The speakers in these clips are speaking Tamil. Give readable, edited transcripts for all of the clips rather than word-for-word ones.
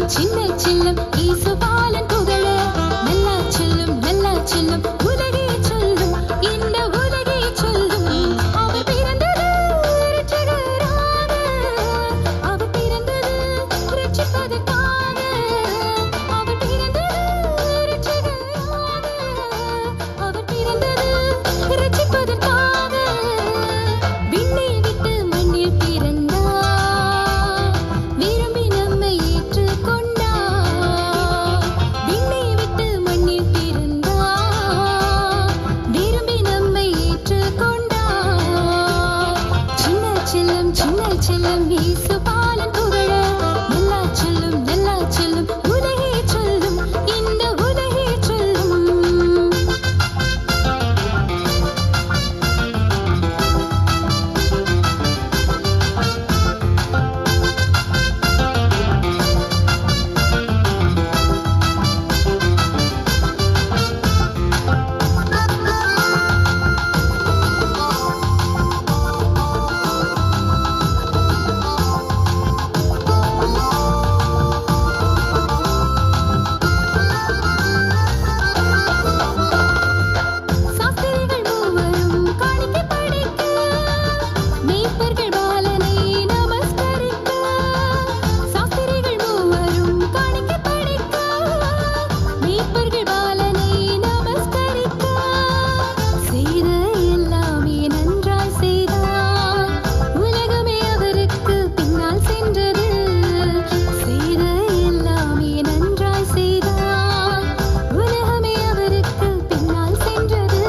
சின்ன செல்லம் இயேசுபாலன் புகழ நல்லா செல்லும் உலகே சொல்லும் இந்த உலகே சொல்லும் அவர் பிறந்தது இரட்சகராக அவர் பிறந்தது இரட்சிப்பதற்காக அவர் பிறந்தது இரட்சகராக அவர் பிறந்தது இரட்சிப்பதற்காக விண்ணை விட்டு மண்ணில் பிறந்தார் விரும்பி நம்மை ஏற்றுக்கொண்டார் விண்ணை விட்டு மண்ணில் பிறந்தார் விரும்பி நம்மை ஏற்றுக்கொண்டார் சின்ன செல்லம் இயேசுபாலன் புகழ நல்லா சொல்லும் உலகே சொல்லும் இந்த உலகே சொல்லும் சாஸ்திரிகள் மூவரும் காணிக்கை படைக்க மேய்ப்பர்கள் பாலனை நமஸ்கரிக்க சாஸ்திரிகள் மூவரும் காணிக்கை படைக்க மேய்ப்பர்கள் பாலனை நமஸ்கரிக்க செய்த எல்லாமே நன்றாய் செய்தார் உலகமே அவருக்கு பின்னால் சென்றது செய்த எல்லாமே நன்றாய் செய்தார் உலகமே அவருக்கு பின்னால் சென்றது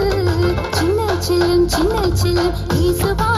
சின்ன செல்லம் இயேசுபா